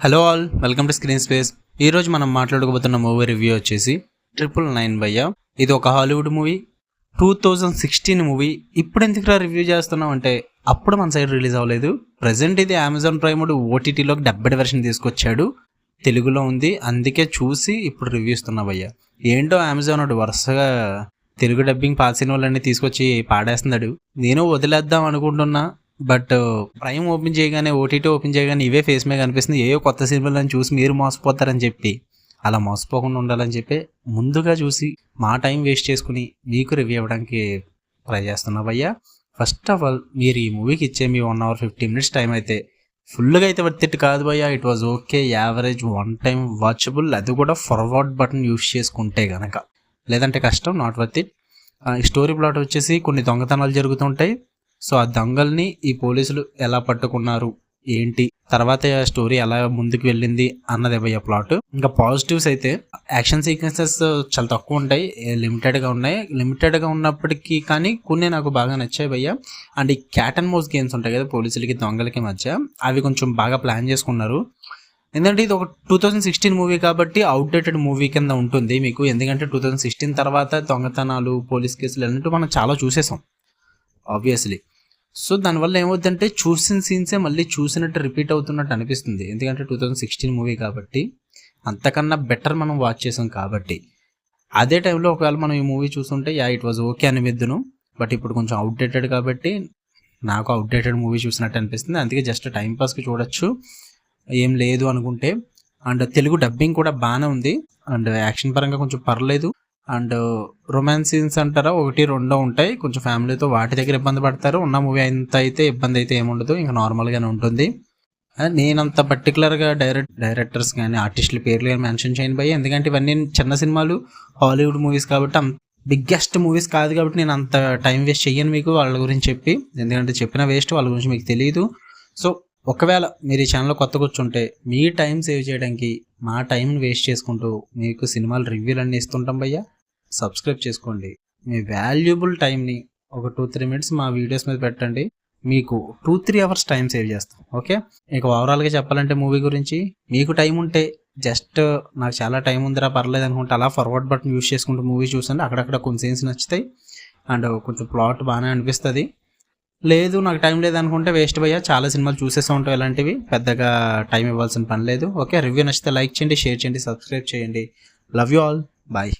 Hello all, welcome to screen space. ఈరోజు మనం మాట్లాడుకోబోతున్న movie review వచ్చేసి 999 భయ్య. ఇది ఒక హాలీవుడ్ మూవీ, 2016 మూవీ. ఇప్పుడు ఎందుకు రివ్యూ చేస్తున్నాం అంటే అప్పుడు మన సైడ్ రిలీజ్ అవ్వలేదు. ప్రజెంట్ ఇది అమెజాన్ ప్రైమ్ ఓటీటీలోకి డబ్బెడ్ వెర్షన్ తీసుకొచ్చాడు, తెలుగులో ఉంది. అందుకే చూసి ఇప్పుడు రివ్యూ ఇస్తున్నా భయ్య. ఏంటో అమెజాన్ వరుసగా తెలుగు డబ్బింగ్ పాత సినిమాలన్నీ తీసుకొచ్చి పాడేస్తున్నాడు. నేను వదిలేద్దాం అనుకుంటున్నా, బట్ ప్రైమ్ ఓపెన్ చేయగానే, ఓటీటీ ఓపెన్ చేయగానే ఇవే ఫేస్ మీద కనిపిస్తుంది. ఏవో కొత్త సినిమాలను చూసి మీరు మోసపోతారని చెప్పి, అలా మోసపోకుండా ఉండాలని చెప్పి ముందుగా చూసి మా టైం వేస్ట్ చేసుకుని మీకు రివ్యూ ఇవ్వడానికి ట్రై చేస్తున్నా భయ్య. ఫస్ట్ ఆఫ్ ఆల్, మీరు ఈ మూవీకి ఇచ్చే మీ 1 hour 15 minutes టైం అయితే ఫుల్గా అయితే వర్త్ ఇట్ కాదు భయ్య. It was okay, average, one time watchable. అది కూడా ఫార్వర్డ్ బటన్ యూస్ చేసుకుంటే కనుక, లేదంటే కష్టం, not worth it. Story plot వచ్చేసి కొన్ని దొంగతనాలు జరుగుతుంటాయి. సో ఆ దొంగల్ని ఈ పోలీసులు ఎలా పట్టుకున్నారు, ఏంటి, తర్వాత స్టోరీ ఎలా ముందుకు వెళ్ళింది అన్నదే భయ్య ప్లాట్. ఇంకా పాజిటివ్స్ అయితే యాక్షన్ సీక్వెన్సెస్ చాలా తక్కువ ఉంటాయి, లిమిటెడ్గా ఉన్నాయి. లిమిటెడ్గా ఉన్నప్పటికీ కానీ కొన్ని నాకు బాగా నచ్చాయి భయ్య. అండ్ ఈ క్యాట్ అండ్ మౌస్ గేమ్స్ ఉంటాయి కదా పోలీసులకి దొంగలకి మధ్య, అవి కొంచెం బాగా ప్లాన్ చేసుకున్నారు. ఎందుకంటే ఇది ఒక 2016 మూవీ కాబట్టి అవుట్డేటెడ్ మూవీ కింద ఉంటుంది మీకు. ఎందుకంటే 2016 తర్వాత దొంగతనాలు, పోలీస్ కేసులు అన్నట్టు మనం చాలా చూసేసాం ఆబ్వియస్లీ. సో దానివల్ల ఏమవుతుందంటే చూసిన సీన్సే మళ్ళీ చూసినట్టు రిపీట్ అవుతున్నట్టు అనిపిస్తుంది. ఎందుకంటే 2016 మూవీ కాబట్టి అంతకన్నా బెటర్ మనం వాచ్ చేసాం కాబట్టి. అదే టైంలో ఒకవేళ మనం ఈ మూవీ చూస్తుంటే ఇట్ వాజ్ ఓకే అనిపిద్దును. బట్ ఇప్పుడు కొంచెం అవుట్డేటెడ్ కాబట్టి నాకు అవుట్డేటెడ్ మూవీ చూసినట్టు అనిపిస్తుంది. అందుకే జస్ట్ టైంపాస్కి చూడొచ్చు, ఏం లేదు అనుకుంటే. అండ్ తెలుగు డబ్బింగ్ కూడా బాగానే ఉంది. అండ్ యాక్షన్ పరంగా కొంచెం పర్లేదు. అండ్ రొమాన్స్ సీన్స్ అంటారా, 1-2 ఉంటాయి. కొంచెం ఫ్యామిలీతో వాటి దగ్గర ఇబ్బంది పడతారు. ఉన్న మూవీ అంత అయితే ఇబ్బంది అయితే ఏముండదు, ఇంకా నార్మల్గానే ఉంటుంది. నేనంత పర్టికులర్గా డైరెక్టర్స్ కానీ ఆర్టిస్టుల పేర్లు కానీ మెన్షన్ చేయను భయ్య. ఎందుకంటే ఇవన్నీ చిన్న సినిమాలు, హాలీవుడ్ మూవీస్ కాబట్టి, బిగ్గెస్ట్ మూవీస్ కాదు కాబట్టి నేను అంత టైం వేస్ట్ చెయ్యను మీకు వాళ్ళ గురించి చెప్పి. ఎందుకంటే చెప్పిన వేస్ట్, వాళ్ళ గురించి మీకు తెలియదు. సో ఒకవేళ మీరు ఈ ఛానల్లో కొత్తగా వచ్చుంటే మీ టైం సేవ్ చేయడానికి మా టైంని వేస్ట్ చేసుకుంటూ మీకు సినిమాల రివ్యూలు అన్నీ ఇస్తుంటాం భయ్య. సబ్స్క్రైబ్ చేసుకోండి. మీ వాల్యుబుల్ టైంని ఒక 2-3 minutes మా వీడియోస్ మీద పెట్టండి, మీకు 2-3 hours టైం సేవ్ చేస్తాం. ఓకే, ఇక ఓవరాల్గా చెప్పాలంటే మూవీ గురించి, మీకు టైం ఉంటే జస్ట్ నాకు చాలా టైం ఉందిరా పర్లేదు అనుకుంటే అలా ఫార్వర్డ్ బటన్ యూస్ చేసుకుంటూ మూవీ చూసండి. అక్కడక్కడ కొన్ని సీన్స్ నచ్చుతాయి అండ్ కొంచెం ప్లాట్ బాగానే అనిపిస్తుంది. లేదు నాకు టైం లేదనుకుంటే వేస్ట్ భయ్య. చాలా సినిమాలు చూసేస్తూ ఉంటాం ఇలాంటివి, పెద్దగా టైం ఇవ్వాల్సిన పని లేదు. ఓకే, రివ్యూ నచ్చితే లైక్ చేయండి, షేర్ చేయండి, సబ్స్క్రైబ్ చేయండి. Love you all, bye.